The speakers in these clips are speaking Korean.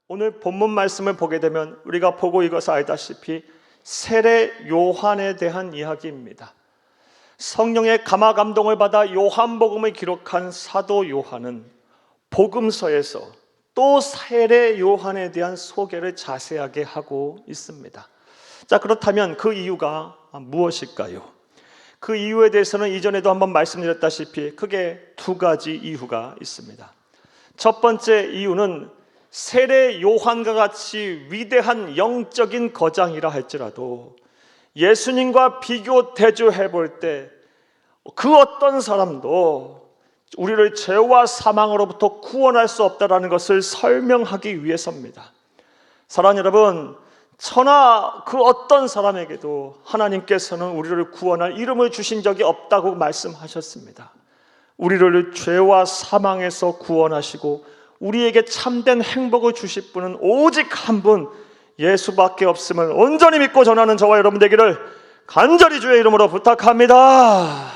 오늘 본문 말씀을 보게 되면 우리가 보고 읽어서 알다시피 세례 요한에 대한 이야기입니다. 성령의 감화 감동을 받아 요한복음을 기록한 사도 요한은 복음서에서 또 세례 요한에 대한 소개를 자세하게 하고 있습니다. 자, 그렇다면 그 이유가 무엇일까요? 그 이유에 대해서는 이전에도 한번 말씀드렸다시피 크게 두 가지 이유가 있습니다. 첫 번째 이유는 세례 요한과 같이 위대한 영적인 거장이라 할지라도 예수님과 비교 대조해 볼 때 그 어떤 사람도 우리를 죄와 사망으로부터 구원할 수 없다라는 것을 설명하기 위해서입니다. 사랑하는 여러분, 천하 그 어떤 사람에게도 하나님께서는 우리를 구원할 이름을 주신 적이 없다고 말씀하셨습니다. 우리를 죄와 사망에서 구원하시고 우리에게 참된 행복을 주실 분은 오직 한 분, 예수밖에 없음을 온전히 믿고 전하는 저와 여러분 되기를 간절히 주의 이름으로 부탁합니다.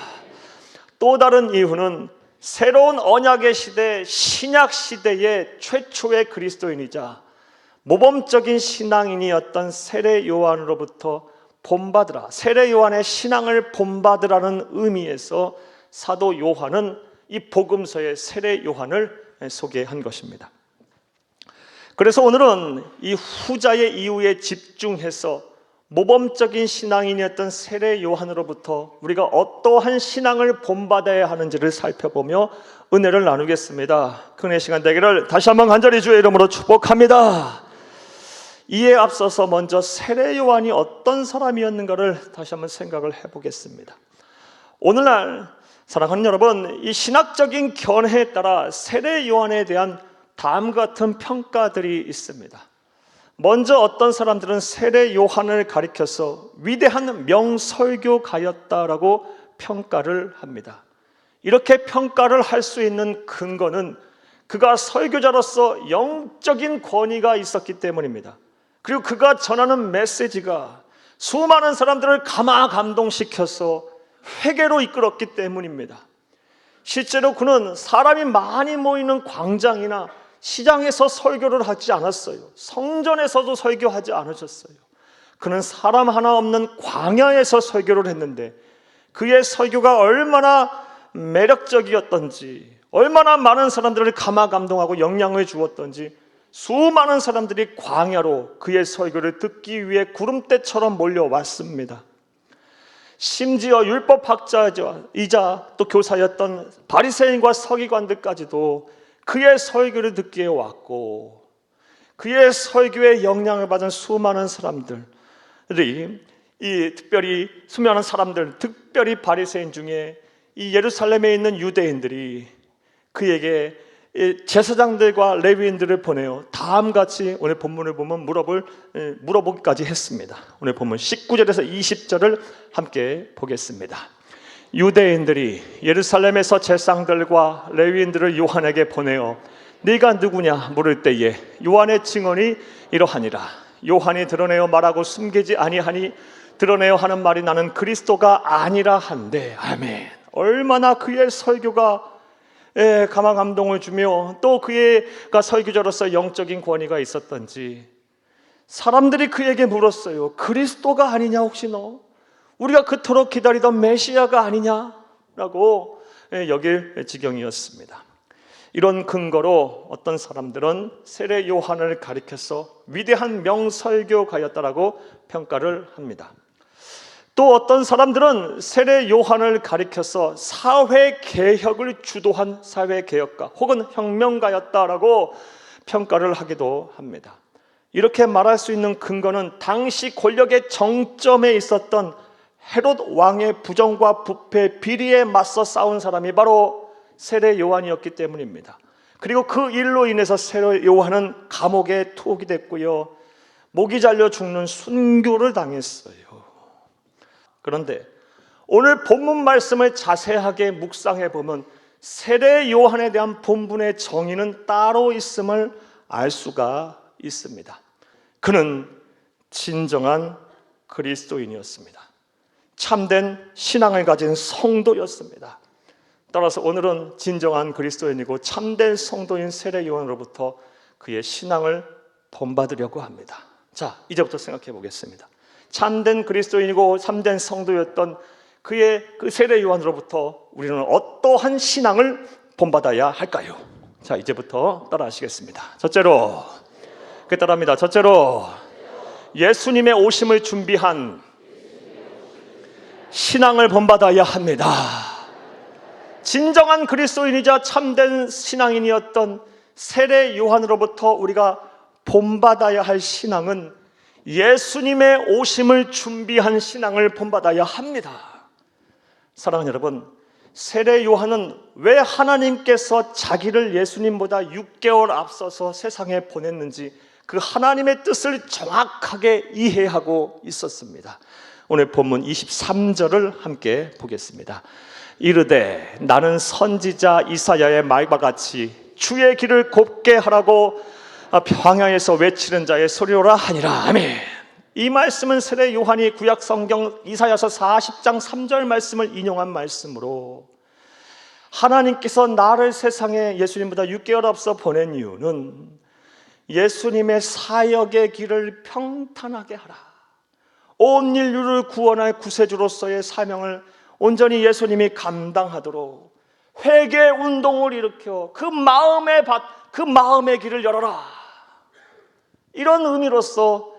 또 다른 이유는 새로운 언약의 시대, 신약 시대의 최초의 그리스도인이자 모범적인 신앙인이었던 세례 요한으로부터 본받으라, 세례 요한의 신앙을 본받으라는 의미에서 사도 요한은 이 복음서의 세례 요한을 소개한 것입니다. 그래서 오늘은 이 후자의 이유에 집중해서 모범적인 신앙인이었던 세례 요한으로부터 우리가 어떠한 신앙을 본받아야 하는지를 살펴보며 은혜를 나누겠습니다. 큰 시간 되기를 다시 한번 간절히 주의 이름으로 축복합니다. 이에 앞서서 먼저 세례 요한이 어떤 사람이었는가를 다시 한번 생각을 해보겠습니다. 오늘날 사랑하는 여러분, 이 신학적인 견해에 따라 세례 요한에 대한 다음과 같은 평가들이 있습니다. 먼저 어떤 사람들은 세례 요한을 가리켜서 위대한 명설교가였다라고 평가를 합니다. 이렇게 평가를 할 수 있는 근거는 그가 설교자로서 영적인 권위가 있었기 때문입니다. 그리고 그가 전하는 메시지가 수많은 사람들을 감화 감동시켜서 회개로 이끌었기 때문입니다. 실제로 그는 사람이 많이 모이는 광장이나 시장에서 설교를 하지 않았어요. 성전에서도 설교하지 않으셨어요. 그는 사람 하나 없는 광야에서 설교를 했는데 그의 설교가 얼마나 매력적이었던지, 얼마나 많은 사람들을 감화 감동하고 영향을 주었던지 수많은 사람들이 광야로 그의 설교를 듣기 위해 구름대처럼 몰려왔습니다. 심지어 율법학자이자 또 교사였던 바리새인과 서기관들까지도 그의 설교를 듣기에 왔고, 그의 설교에 영향을 받은 수많은 사람들이, 특별히 수많은 사람들, 특별히 바리새인 중에 이 예루살렘에 있는 유대인들이 그에게 제사장들과 레위인들을 보내어 다음같이 오늘 본문을 보면 물어보기까지 했습니다. 오늘 본문 19절에서 20절을 함께 보겠습니다. 유대인들이 예루살렘에서 제사장들과 레위인들을 요한에게 보내어 네가 누구냐 물을 때에 요한의 증언이 이러하니라. 요한이 드러내어 말하고 숨기지 아니하니 드러내어 하는 말이 나는 그리스도가 아니라 한데. 아멘. 얼마나 그의 설교가 감화 감동을 주며 또 그가 설교자로서 영적인 권위가 있었던지 사람들이 그에게 물었어요. 그리스도가 아니냐 혹시 너? 우리가 그토록 기다리던 메시아가 아니냐라고 여길 지경이었습니다. 이런 근거로 어떤 사람들은 세례 요한을 가리켜서 위대한 명설교가였다라고 평가를 합니다. 또 어떤 사람들은 세례 요한을 가리켜서 사회개혁을 주도한 사회개혁가 혹은 혁명가였다라고 평가를 하기도 합니다. 이렇게 말할 수 있는 근거는 당시 권력의 정점에 있었던 헤롯 왕의 부정과 부패, 비리에 맞서 싸운 사람이 바로 세례 요한이었기 때문입니다. 그리고 그 일로 인해서 세례 요한은 감옥에 투옥이 됐고요, 목이 잘려 죽는 순교를 당했어요. 그런데 오늘 본문 말씀을 자세하게 묵상해 보면 세례 요한에 대한 본문의 정의는 따로 있음을 알 수가 있습니다. 그는 진정한 그리스도인이었습니다. 참된 신앙을 가진 성도였습니다. 따라서 오늘은 진정한 그리스도인이고 참된 성도인 세례 요한으로부터 그의 신앙을 본받으려고 합니다. 자, 이제부터 생각해 보겠습니다. 참된 그리스도인이고 참된 성도였던 그의 그 세례 요한으로부터 우리는 어떠한 신앙을 본받아야 할까요? 자, 이제부터 따라 하시겠습니다. 첫째로, 따라합니다. 첫째로, 예수님의 오심을 준비한 신앙을 본받아야 합니다. 진정한 그리스도인이자 참된 신앙인이었던 세례 요한으로부터 우리가 본받아야 할 신앙은 예수님의 오심을 준비한 신앙을 본받아야 합니다. 사랑하는 여러분, 세례 요한은 왜 하나님께서 자기를 예수님보다 6개월 앞서서 세상에 보냈는지 그 하나님의 뜻을 정확하게 이해하고 있었습니다. 오늘 본문 23절을 함께 보겠습니다. 이르되 나는 선지자 이사야의 말과 같이 주의 길을 곱게 하라고 광야에서 외치는 자의 소리로라 하니라. 아멘. 이 말씀은 세례 요한이 구약 성경 이사야서 40장 3절 말씀을 인용한 말씀으로 하나님께서 나를 세상에 예수님보다 6개월 앞서 보낸 이유는 예수님의 사역의 길을 평탄하게 하라, 온 인류를 구원할 구세주로서의 사명을 온전히 예수님이 감당하도록 회개 운동을 일으켜 그 마음의 길을 열어라. 이런 의미로서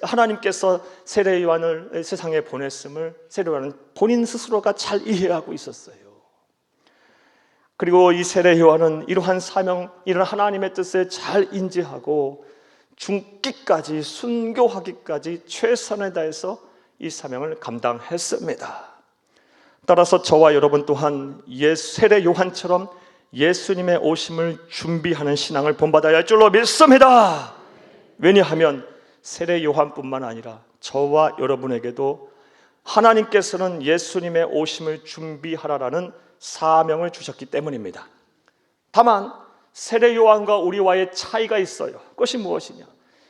하나님께서 세례 요한을 세상에 보냈음을 세례 요한은 본인 스스로가 잘 이해하고 있었어요. 그리고 이 세례 요한은 이러한 사명, 이런 하나님의 뜻을 잘 인지하고 죽기까지, 순교하기까지 최선을 다해서 이 사명을 감당했습니다. 따라서 저와 여러분 또한 세례 요한처럼 예수님의 오심을 준비하는 신앙을 본받아야 할 줄로 믿습니다. 왜냐하면 세례 요한뿐만 아니라 저와 여러분에게도 하나님께서는 예수님의 오심을 준비하라라는 사명을 주셨기 때문입니다. 다만 세례 요한과 우리와의 차이가 있어요. 그것이 무엇이냐?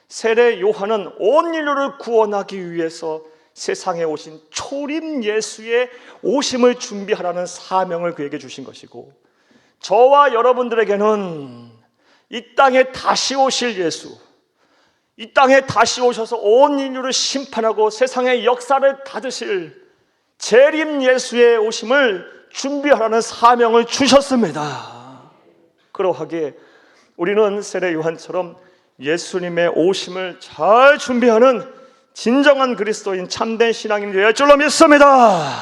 세례 요한은 온 인류를 구원하기 위해서 세상에 오신 초림 예수의 오심을 준비하라는 사명을 그에게 주신 것이고, 저와 여러분들에게는 이 땅에 다시 오실 예수, 이 땅에 다시 오셔서 온 인류를 심판하고 세상의 역사를 닫으실 재림 예수의 오심을 준비하라는 사명을 주셨습니다. 그러하기에 우리는 세례 요한처럼 예수님의 오심을 잘 준비하는 진정한 그리스도인 참된 신앙인이 되어야 할 줄로 믿습니다.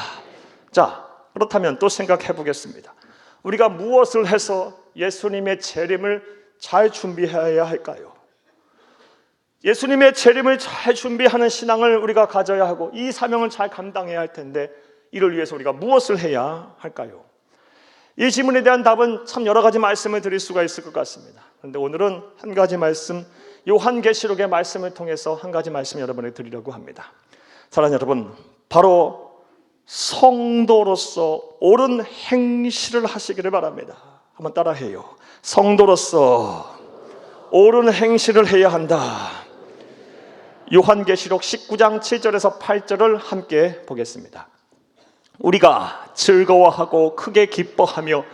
자, 그렇다면 또 생각해 보겠습니다. 우리가 무엇을 해서 예수님의 재림을 잘 준비해야 할까요? 예수님의 재림을 잘 준비하는 신앙을 우리가 가져야 하고 이 사명을 잘 감당해야 할 텐데, 이를 위해서 우리가 무엇을 해야 할까요? 이 질문에 대한 답은 참 여러 가지 말씀을 드릴 수가 있을 것 같습니다. 그런데 오늘은 한 가지 말씀, 요한계시록의 말씀을 통해서 한 가지 말씀 여러분에게 드리려고 합니다. 사랑하는 여러분, 바로 성도로서 옳은 행실을 하시기를 바랍니다. 한번 따라해요. 성도로서 옳은 행실을 해야 한다. 요한계시록 19장 7절에서 8절을 함께 보겠습니다. 우리가 즐거워하고 크게 기뻐하며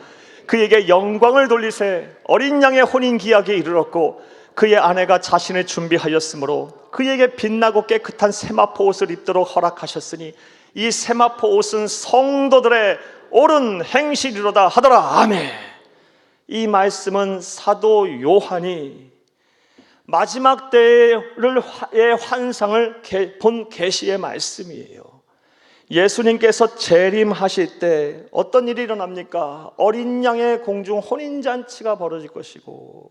그에게 영광을 돌리세 어린 양의 혼인 기약에 이르렀고 그의 아내가 자신을 준비하였으므로 그에게 빛나고 깨끗한 세마포 옷을 입도록 허락하셨으니 이 세마포 옷은 성도들의 옳은 행실이로다 하더라. 아멘. 이 말씀은 사도 요한이 마지막 때의 환상을 본 계시의 말씀이에요. 예수님께서 재림하실 때 어떤 일이 일어납니까? 어린 양의 공중 혼인잔치가 벌어질 것이고,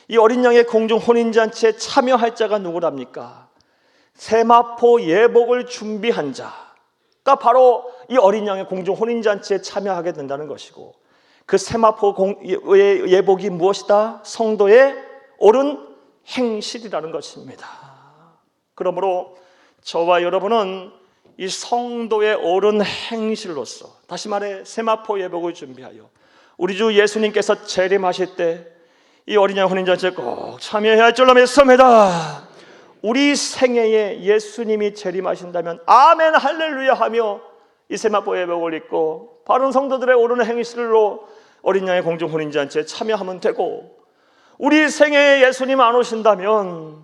이 어린 양의 공중 혼인잔치에 참여할 자가 누구랍니까? 세마포 예복을 준비한 자가 바로 이 어린 양의 공중 혼인잔치에 참여하게 된다는 것이고, 그 세마포 예복이 무엇이다? 성도의 옳은 행실이라는 것입니다. 그러므로 저와 여러분은 이 성도의 옳은 행실로서, 다시 말해 세마포 예복을 준비하여 우리 주 예수님께서 재림하실 때 이 어린 양 혼인잔치에 꼭 참여해야 할 줄로 믿습니다. 우리 생애에 예수님이 재림하신다면 아멘 할렐루야 하며 이 세마포 예복을 입고 바른 성도들의 옳은 행실로 어린 양의 공중 혼인잔치에 참여하면 되고, 우리 생애에 예수님 안 오신다면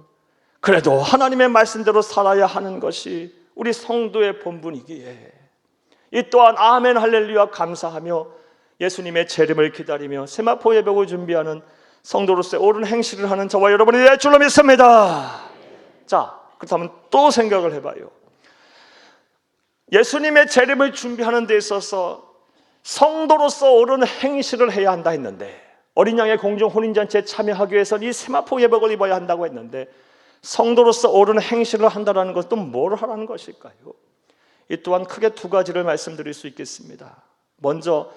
그래도 하나님의 말씀대로 살아야 하는 것이 우리 성도의 본분이기에 이 또한 아멘 할렐루야 감사하며 예수님의 재림을 기다리며 세마포 예배를 준비하는 성도로서의 옳은 행실을 하는 저와 여러분이 될 줄로 믿습니다. 자, 그렇다면 또 생각을 해봐요. 예수님의 재림을 준비하는 데 있어서 성도로서 옳은 행실을 해야 한다 했는데, 어린 양의 공중 혼인잔치에 참여하기 위해서는 이 세마포 예복을 입어야 한다고 했는데, 성도로서 옳은 행실을 한다는 것은 뭘 하라는 것일까요? 이 또한 크게 두 가지를 말씀드릴 수 있겠습니다. 먼저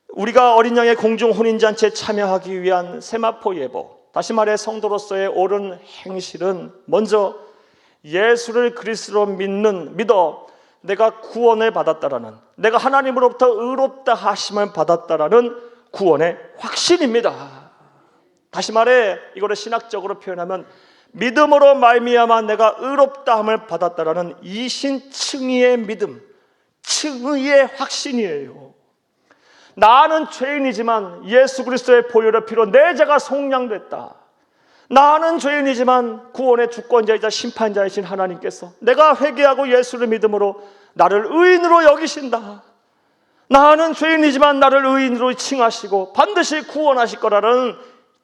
우리가 어린 양의 공중 혼인잔치에 참여하기 위한 세마포 예복, 다시 말해 성도로서의 옳은 행실은 먼저 예수를 그리스도로 믿어 내가 구원을 받았다라는, 내가 하나님으로부터 의롭다 하심을 받았다라는 구원의 확신입니다. 다시 말해 이거를 신학적으로 표현하면 믿음으로 말미암아 내가 의롭다함을 받았다라는 이신칭의의 믿음, 칭의의 확신이에요. 나는 죄인이지만 예수 그리스도의 보혈의 피로 내 죄가 속량됐다. 나는 죄인이지만 구원의 주권자이자 심판자이신 하나님께서 내가 회개하고 예수를 믿음으로 나를 의인으로 여기신다. 나는 죄인이지만 나를 의인으로 칭하시고 반드시 구원하실 거라는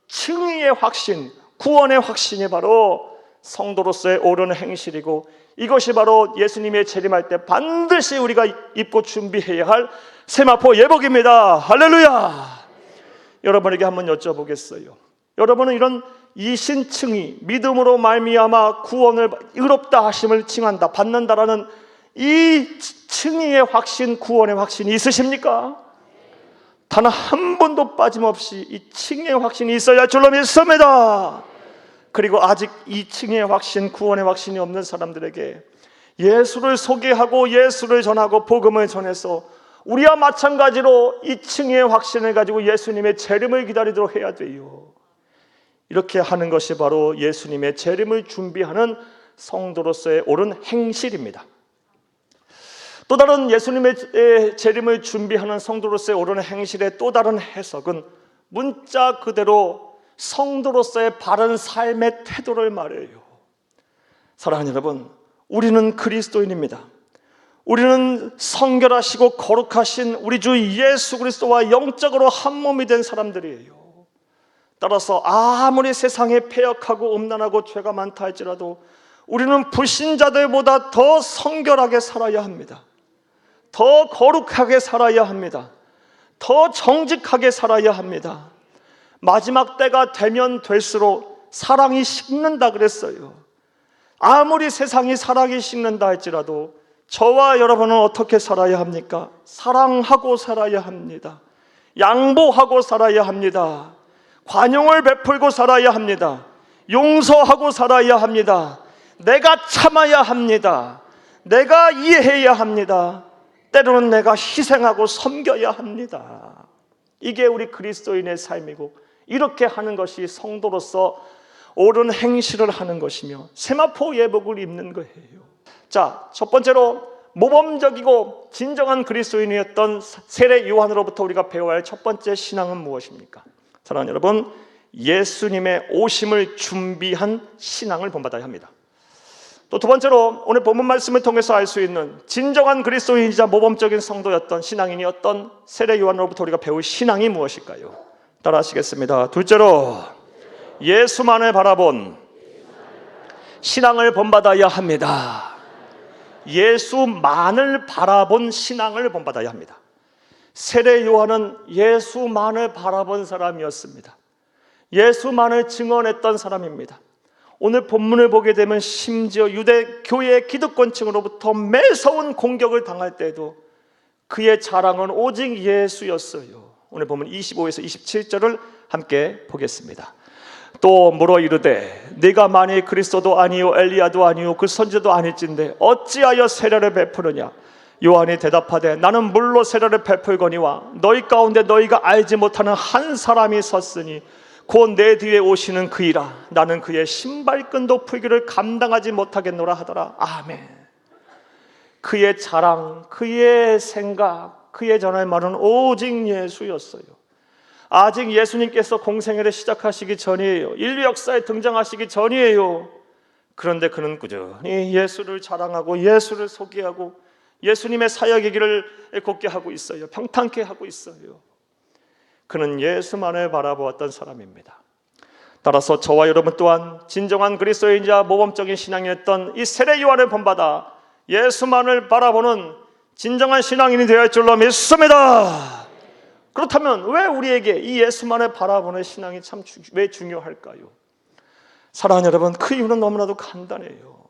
칭의의 확신, 구원의 확신이 바로 성도로서의 옳은 행실이고, 이것이 바로 예수님의 재림할 때 반드시 우리가 입고 준비해야 할 세마포 예복입니다. 할렐루야. 여러분에게 한번 여쭤보겠어요. 여러분은 이런 이신칭의, 믿음으로 말미암아 구원을 의롭다 하심을 칭한다, 받는다라는 이 칭의의 확신, 구원의 확신이 있으십니까? 단 한 번도 빠짐없이 이 칭의의 확신이 있어야 줄로 믿습니다. 그리고 아직 이 칭의의 확신, 구원의 확신이 없는 사람들에게 예수를 소개하고 예수를 전하고 복음을 전해서 우리와 마찬가지로 이 칭의의 확신을 가지고 예수님의 재림을 기다리도록 해야 돼요. 이렇게 하는 것이 바로 예수님의 재림을 준비하는 성도로서의 옳은 행실입니다. 또 다른 예수님의 재림을 준비하는 성도로서의 옳은 행실의 또 다른 해석은 문자 그대로 성도로서의 바른 삶의 태도를 말해요. 사랑하는 여러분, 우리는 그리스도인입니다. 우리는 성결하시고 거룩하신 우리 주 예수 그리스도와 영적으로 한 몸이 된 사람들이에요. 따라서 아무리 세상에 패역하고 음란하고 죄가 많다 할지라도 우리는 불신자들보다 더 성결하게 살아야 합니다. 더 거룩하게 살아야 합니다. 더 정직하게 살아야 합니다. 마지막 때가 되면 될수록 사랑이 식는다 그랬어요. 아무리 세상이 사랑이 식는다 할지라도 저와 여러분은 어떻게 살아야 합니까? 사랑하고 살아야 합니다. 양보하고 살아야 합니다. 관용을 베풀고 살아야 합니다. 용서하고 살아야 합니다. 내가 참아야 합니다. 내가 이해해야 합니다. 때로는 내가 희생하고 섬겨야 합니다. 이게 우리 그리스도인의 삶이고, 이렇게 하는 것이 성도로서 옳은 행실을 하는 것이며 세마포 예복을 입는 거예요. 자, 첫 번째로 모범적이고 진정한 그리스도인이었던 세례 요한으로부터 우리가 배워야 할 첫 번째 신앙은 무엇입니까? 사랑하는 여러분, 예수님의 오심을 준비한 신앙을 본받아야 합니다. 또 두 번째로 오늘 본문 말씀을 통해서 알 수 있는 진정한 그리스도인이자 모범적인 성도였던 신앙인이었던 세례 요한으로부터 우리가 배울 신앙이 무엇일까요? 따라 하시겠습니다. 둘째로 예수만을 바라본 신앙을 본받아야 합니다. 예수만을 바라본 신앙을 본받아야 합니다. 세례 요한은 예수만을 바라본 사람이었습니다. 예수만을 증언했던 사람입니다. 오늘 본문을 보게 되면 심지어 유대교의 기득권층으로부터 매서운 공격을 당할 때에도 그의 자랑은 오직 예수였어요. 오늘 보면 25에서 27절을 함께 보겠습니다. 또 물어 이르되 네가 만일 그리스도도 아니요 엘리야도 아니요 그 선지자도 아닐진데 어찌하여 세례를 베푸느냐? 요한이 대답하되 나는 물로 세례를 베풀거니와 너희 가운데 너희가 알지 못하는 한 사람이 섰으니 곧 내 뒤에 오시는 그이라. 나는 그의 신발끈도 풀기를 감당하지 못하겠노라 하더라. 아멘. 그의 자랑, 그의 생각, 그의 전할 말은 오직 예수였어요. 아직 예수님께서 공생애를 시작하시기 전이에요. 인류 역사에 등장하시기 전이에요. 그런데 그는 꾸준히 예수를 자랑하고 예수를 소개하고 예수님의 사역의 길을 걷게 하고 있어요. 평탄케 하고 있어요. 그는 예수만을 바라보았던 사람입니다. 따라서 저와 여러분 또한 진정한 그리스도인자 모범적인 신앙이었던 이 세례 요한을 본받아 예수만을 바라보는 진정한 신앙인이 되어야 할 줄로 믿습니다. 그렇다면 왜 우리에게 이 예수만을 바라보는 신앙이 왜 중요할까요? 사랑하는 여러분, 그 이유는 너무나도 간단해요.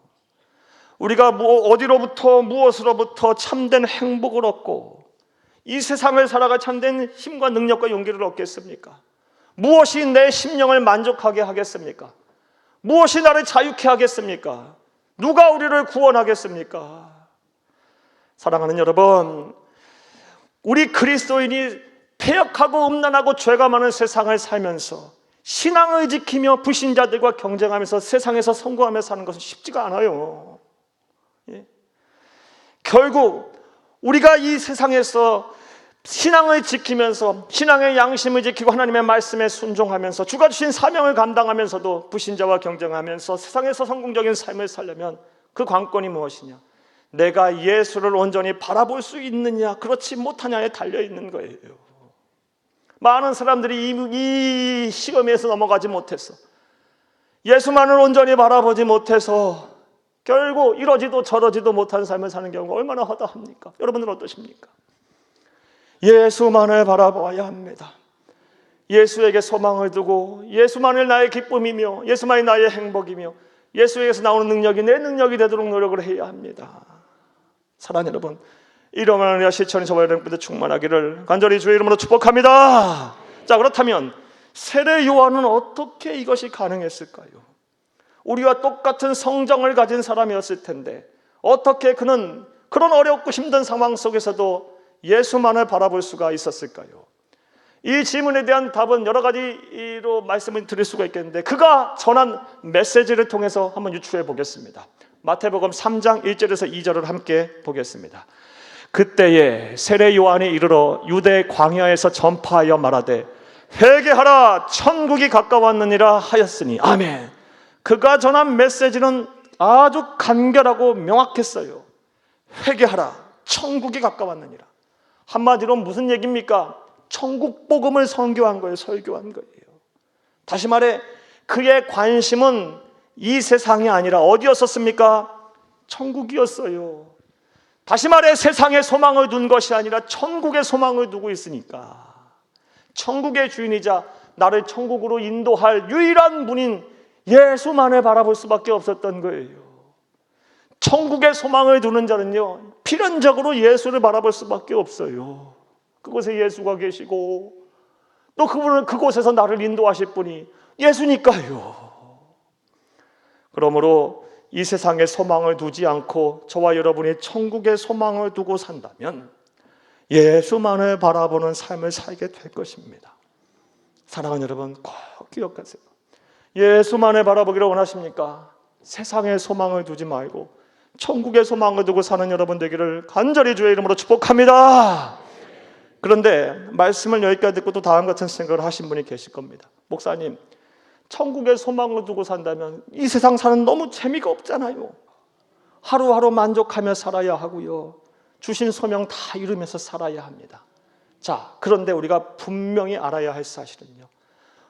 우리가 어디로부터 무엇으로부터 참된 행복을 얻고 이 세상을 살아갈 참된 힘과 능력과 용기를 얻겠습니까? 무엇이 내 심령을 만족하게 하겠습니까? 무엇이 나를 자유케 하겠습니까? 누가 우리를 구원하겠습니까? 사랑하는 여러분, 우리 그리스도인이 패역하고 음란하고 죄가 많은 세상을 살면서 신앙을 지키며 불신자들과 경쟁하면서 세상에서 성공하며 사는 것은 쉽지가 않아요. 결국 우리가 이 세상에서 신앙을 지키면서 신앙의 양심을 지키고 하나님의 말씀에 순종하면서 주가 주신 사명을 감당하면서도 불신자와 경쟁하면서 세상에서 성공적인 삶을 살려면 그 관건이 무엇이냐? 내가 예수를 온전히 바라볼 수 있느냐 그렇지 못하냐에 달려있는 거예요. 많은 사람들이 이 시험에서 넘어가지 못해서 예수만을 온전히 바라보지 못해서 결국 이러지도 저러지도 못한 삶을 사는 경우가 얼마나 허다합니까? 여러분은 어떠십니까? 예수만을 바라보아야 합니다. 예수에게 소망을 두고 예수만을 나의 기쁨이며 예수만이 나의 행복이며 예수에게서 나오는 능력이 내 능력이 되도록 노력을 해야 합니다. 사랑하는 여러분, 이러한 은혜와 실천이 저와 여러분들 충만하기를 간절히 주의 이름으로 축복합니다. 자, 그렇다면 세례 요한은 어떻게 이것이 가능했을까요? 우리와 똑같은 성정을 가진 사람이었을 텐데 어떻게 그는 그런 어렵고 힘든 상황 속에서도 예수만을 바라볼 수가 있었을까요? 이 질문에 대한 답은 여러 가지로 말씀을 드릴 수가 있겠는데 그가 전한 메시지를 통해서 한번 유추해 보겠습니다. 마태복음 3장 1절에서 2절을 함께 보겠습니다. 그때에 세례 요한이 이르러 유대 광야에서 전파하여 말하되 회개하라 천국이 가까웠느니라 하였으니 아멘. 그가 전한 메시지는 아주 간결하고 명확했어요. 회개하라 천국이 가까웠느니라. 한마디로 무슨 얘기입니까? 천국 복음을 설교한 거예요. 다시 말해 그의 관심은 이 세상이 아니라 어디였었습니까? 천국이었어요. 다시 말해 세상에 소망을 둔 것이 아니라 천국에 소망을 두고 있으니까 천국의 주인이자 나를 천국으로 인도할 유일한 분인 예수만을 바라볼 수밖에 없었던 거예요. 천국에 소망을 두는 자는요 필연적으로 예수를 바라볼 수밖에 없어요. 그곳에 예수가 계시고 또 그분은 그곳에서 나를 인도하실 분이 예수니까요. 그러므로 이 세상에 소망을 두지 않고 저와 여러분이 천국에 소망을 두고 산다면 예수만을 바라보는 삶을 살게 될 것입니다. 사랑하는 여러분 꼭 기억하세요. 예수만을 바라보기를 원하십니까? 세상에 소망을 두지 말고 천국에 소망을 두고 사는 여러분 되기를 간절히 주의 이름으로 축복합니다. 그런데 말씀을 여기까지 듣고 또 다음 같은 생각을 하신 분이 계실 겁니다. 목사님, 천국에 소망을 두고 산다면 이 세상 사는 너무 재미가 없잖아요. 하루하루 만족하며 살아야 하고요. 주신 소명 다 이루면서 살아야 합니다. 자, 그런데 우리가 분명히 알아야 할 사실은요.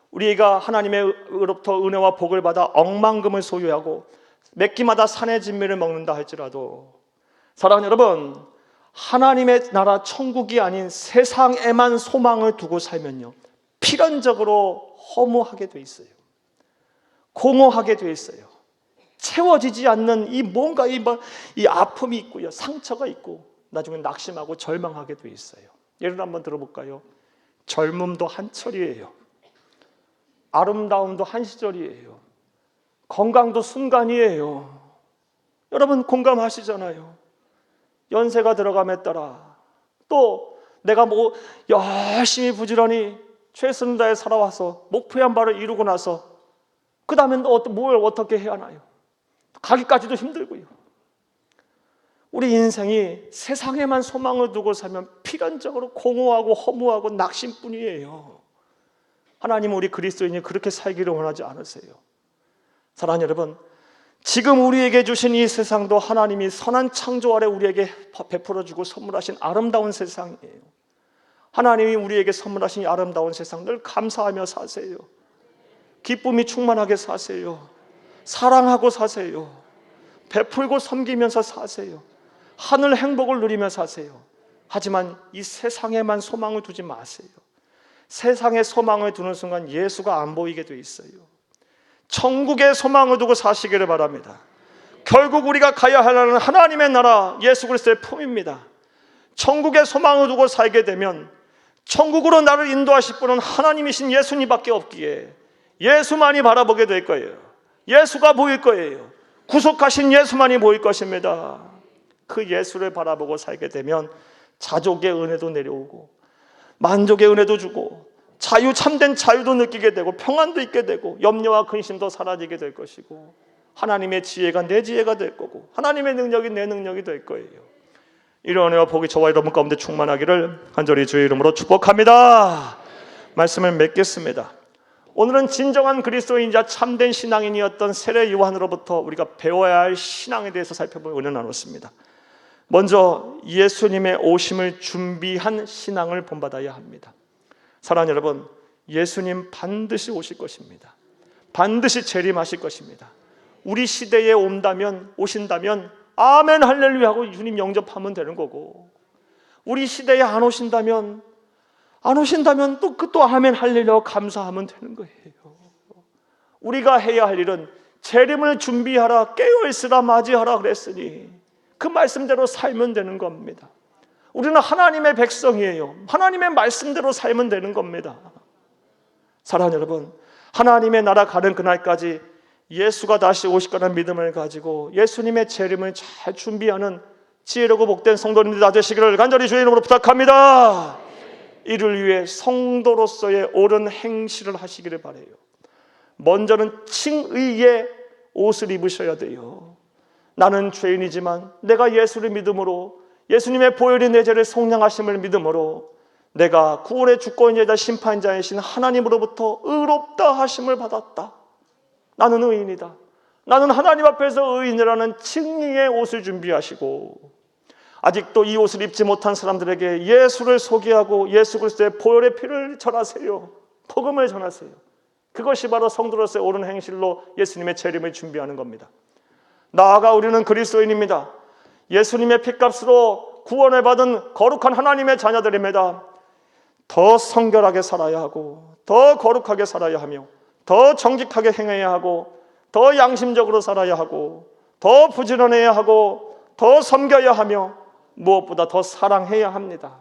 우리가 하나님의로부터 은혜와 복을 받아 억만금을 소유하고 몇 끼마다 산의 진미를 먹는다 할지라도 사랑하는 여러분, 하나님의 나라 천국이 아닌 세상에만 소망을 두고 살면요 필연적으로 허무하게 돼 있어요. 공허하게 돼 있어요. 채워지지 않는 이 뭔가 이 아픔이 있고요, 상처가 있고 나중에 낙심하고 절망하게 돼 있어요. 예를 한번 들어볼까요? 젊음도 한철이에요. 아름다움도 한시절이에요. 건강도 순간이에요. 여러분 공감하시잖아요. 연세가 들어감에 따라 또 내가 열심히 부지런히 최선을 다해 살아와서 목표한 바를 이루고 나서 그 다음엔 뭘 어떻게 해야 하나요? 가기까지도 힘들고요. 우리 인생이 세상에만 소망을 두고 살면 필연적으로 공허하고 허무하고 낙심뿐이에요. 하나님은 우리 그리스도인이 그렇게 살기를 원하지 않으세요. 사랑하는 여러분, 지금 우리에게 주신 이 세상도 하나님이 선한 창조 아래 우리에게 베풀어주고 선물하신 아름다운 세상이에요. 하나님이 우리에게 선물하신 이 아름다운 세상 늘 감사하며 사세요. 기쁨이 충만하게 사세요. 사랑하고 사세요. 베풀고 섬기면서 사세요. 하늘 행복을 누리며 사세요. 하지만 이 세상에만 소망을 두지 마세요. 세상에 소망을 두는 순간 예수가 안 보이게 돼 있어요. 천국에 소망을 두고 사시기를 바랍니다. 결국 우리가 가야 하는 하나님의 나라 예수 그리스도의 품입니다. 천국에 소망을 두고 살게 되면 천국으로 나를 인도하실 분은 하나님이신 예수님밖에 없기에 예수만이 바라보게 될 거예요. 예수가 보일 거예요. 구속하신 예수만이 보일 것입니다. 그 예수를 바라보고 살게 되면 자족의 은혜도 내려오고 만족의 은혜도 주고 자유, 참된 자유도 느끼게 되고 평안도 있게 되고 염려와 근심도 사라지게 될 것이고 하나님의 지혜가 내 지혜가 될 거고 하나님의 능력이 내 능력이 될 거예요. 이런 은혜와 복이 저와 여러분 가운데 충만하기를 간절히 주의 이름으로 축복합니다. 말씀을 맺겠습니다. 오늘은 진정한 그리스도인이자 참된 신앙인이었던 세례 요한으로부터 우리가 배워야 할 신앙에 대해서 살펴보고 은혜 나눴습니다. 먼저 예수님의 오심을 준비한 신앙을 본받아야 합니다. 사랑하는 여러분, 예수님 반드시 오실 것입니다. 반드시 재림하실 것입니다. 우리 시대에 오신다면 아멘 할렐루야 하고 주님 영접하면 되는 거고, 우리 시대에 안 오신다면 또 아멘 할렐루야 감사하면 되는 거예요. 우리가 해야 할 일은 재림을 준비하라, 깨어있으라, 맞이하라 그랬으니 그 말씀대로 살면 되는 겁니다. 우리는 하나님의 백성이에요. 하나님의 말씀대로 살면 되는 겁니다. 사랑하는 여러분, 하나님의 나라 가는 그날까지 예수가 다시 오실 거라는 믿음을 가지고 예수님의 재림을 잘 준비하는 지혜롭고 복된 성도님들 다 되시기를 간절히 주의 이름으로 부탁합니다. 이를 위해 성도로서의 옳은 행실을 하시기를 바라요. 먼저는 칭의의 옷을 입으셔야 돼요. 나는 죄인이지만 내가 예수를 믿음으로, 예수님의 보혈이 내 죄를 속량하심을 믿음으로 내가 구원의 주권자이자 심판자이신 하나님으로부터 의롭다 하심을 받았다. 나는 의인이다. 나는 하나님 앞에서 의인이라는 칭의의 옷을 준비하시고, 아직도 이 옷을 입지 못한 사람들에게 예수를 소개하고 예수 그리스도의 보혈의 피를 전하세요. 복음을 전하세요. 그것이 바로 성도로서의 옳은 행실로 예수님의 재림을 준비하는 겁니다. 나아가 우리는 그리스도인입니다. 예수님의 피값으로 구원을 받은 거룩한 하나님의 자녀들입니다. 더 성결하게 살아야 하고, 더 거룩하게 살아야 하며, 더 정직하게 행해야 하고, 더 양심적으로 살아야 하고, 더 부지런해야 하고, 더 섬겨야 하며, 무엇보다 더 사랑해야 합니다.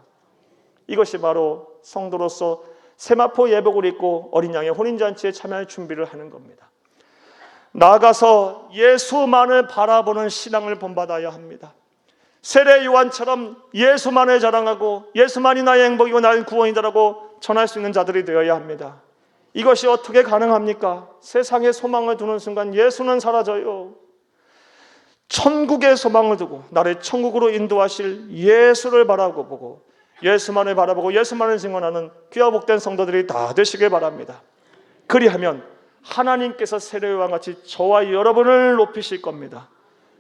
이것이 바로 성도로서 세마포 예복을 입고 어린 양의 혼인잔치에 참여할 준비를 하는 겁니다. 나아가서 예수만을 바라보는 신앙을 본받아야 합니다. 세례 요한처럼 예수만을 자랑하고 예수만이 나의 행복이고 나의 구원이다라고 전할 수 있는 자들이 되어야 합니다. 이것이 어떻게 가능합니까? 세상에 소망을 두는 순간 예수는 사라져요. 천국에 소망을 두고 나를 천국으로 인도하실 예수를 바라보고 예수만을 바라보고 예수만을 증언하는 귀하 복된 성도들이 다 되시길 바랍니다. 그리하면 하나님께서 세례 요한 같이 저와 여러분을 높이실 겁니다.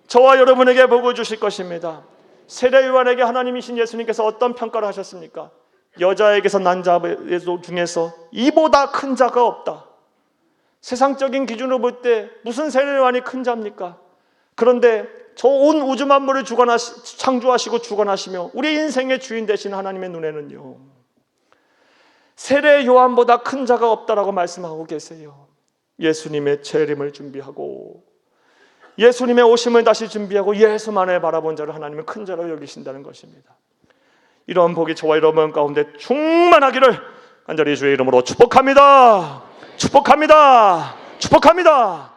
저와 여러분에게 복을 주실 것입니다. 세례 요한에게 하나님이신 예수님께서 어떤 평가를 하셨습니까? 여자에게서 난 자 중에서 이보다 큰 자가 없다. 세상적인 기준으로 볼 때 무슨 세례 요한이 큰 자입니까? 그런데 저 온 우주 만물을 창조하시고 주관하시며 우리 인생의 주인 되신 하나님의 눈에는요, 세례 요한보다 큰 자가 없다라고 말씀하고 계세요. 예수님의 재림을 준비하고 예수님의 오심을 다시 준비하고 예수만을 바라본 자를 하나님은 큰 자로 여기신다는 것입니다. 이런 복이 저와 여러분 가운데 충만하기를 간절히 주의 이름으로 축복합니다. 축복합니다. 축복합니다.